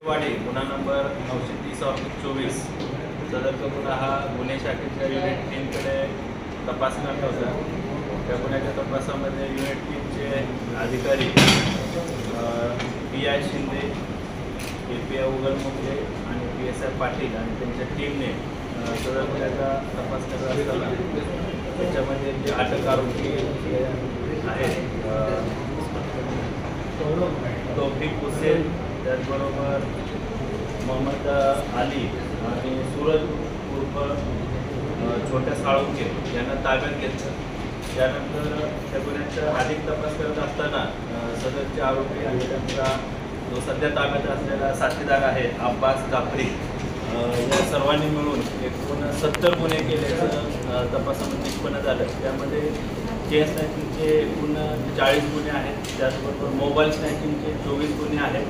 वाडी गुन्हा नंबर 930/24 सदरचा गुन्हा हा गुन्हे शाखेच्या युनिट टीमकडे तपासण्यात होता। त्या गुन्ह्याच्या तपासामध्ये युनिट टीमचे अधिकारी PI शिंदे, API उगलमुखे आणि PSI पाटील आणि त्यांच्या टीमने सदर गुन्ह्याचा तपास करत असताना त्याच्यामध्ये जे अटक आरोपी आहेत तौफिक हुसेन, त्याचबरोबर मोहम्मद अली आणि सूरज उर्फ छोट्या साळुंके यांना ताब्यात घेतलं। त्यानंतर त्या गुन्ह्याचा अधिक तपास करत असताना सदरचे आरोपी आणि त्यांचा जो सध्या ताब्यात असलेला साथीदार आहे अब्बास जाफरी या सर्वांनी मिळून एकूण 70 गुन्हे केल्याचं तपासामध्ये निष्पन्न झालं। त्यामध्ये चेन स्नॅचिंगचे एकूण 40 गुन्हे आहेत, त्याचबरोबर मोबाईल स्नॅचिंगचे 24 गुन्हे आहेत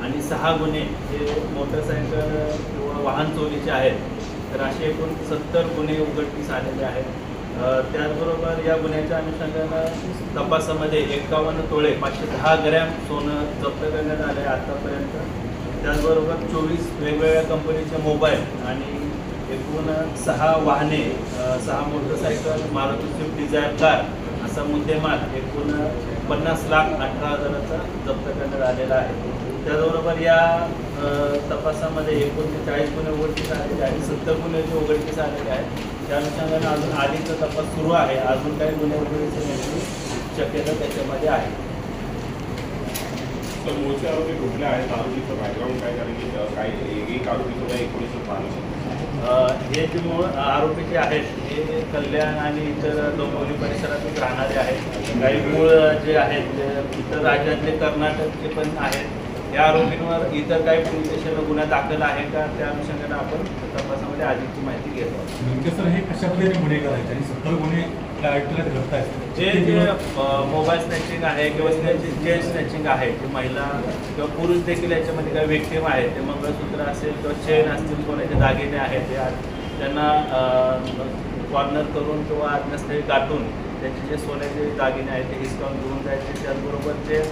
आणि 6 गुन्हे हे मोटरसायकल किंवा वाहन चोरीचे आहेत। तर असे एकूण 70 गुन्हे उघडकीस आलेले आहेत। त्याचबरोबर या गुन्ह्याच्या अनुषंगानं तपासामध्ये 51 तोळे 510 ग्रॅम सोनं जप्त करण्यात आले आहे आतापर्यंत। त्याचबरोबर 24 वेगवेगळ्या कंपनीचे मोबाईल आणि एकूण 6 वाहने, 6 motorcycle, Maruti Swift Dzire car असा मुद्देमाल एकूण 50,18,000चा जप्त करण्यात आलेला आहे। त्याचबरोबर या तपासामध्ये एकूण 40 गुन्हे उघडकीस आलेले आहेत, 70 गुन्हे जे उघडकीस आलेले आहेत। त्या अनुषंगाने अजून आधीचा तपास सुरू आहे, अजून काही गुन्हे उघडकीस येण्याची शक्यता त्याच्यामध्ये आहे। तर मूळचे आरोपी कुठले आहेत, आरोपीचं बॅकग्राऊंड काय, कारण की काही एक आरोपी सुद्धा 1912 हे जे मूळ आरोपी जे आहेत हे कल्याण आणि इतर डोंबिवली परिसरातच राहणारे आहेत। काही मूळ जे आहेत ते इतर राज्यातले कर्नाटकचे पण आहेत। या आरोपींवर इतर काही पोलीस स्टेशनला गुन्हा दाखल आहे का, त्या अनुषंगाने आपण तपासामध्ये अधिकची माहिती घेतो। नेमके सर हे कशा पद्धतीने गुन्हे करायचे आणि 70 गुन्हे आयुक्तालयात घडत आहेत? जे मोबाईल स्नॅचिंग आहे किंवा चेन स्नॅचिंग आहे, जे महिला किंवा पुरुष देखील याच्यामध्ये काही विक्टीम आहेत, ते मंगळसूत्र असेल किंवा चेन असतील, कोणाचे दागिने आहेत, ते त्यांना कॉर्नर करून किंवा आत्मस्थळी गाठून त्यांचे जे सोन्याचे दागिने आहेत ते हिसकावून घेऊन जायचे। त्याचबरोबर जे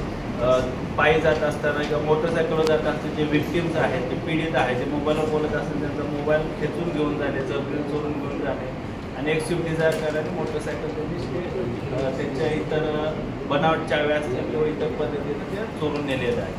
पायी जात असताना किंवा मोटरसायकलवर जात असताना जे विक्टीम्स आहेत, जे पीडित आहेत, जे मोबाईलवर बोलत असतील त्यांचा मोबाईल खेचून घेऊन जाणे, जबरीने चोरून घेऊन जाणे आणि एक स्विफ्ट डिझायर करणारी मोटरसायकल त्यांच्या इतर बनावट चाव्या असतील किंवा इतर पद्धतीने ते चोरून नेलेलं आहे।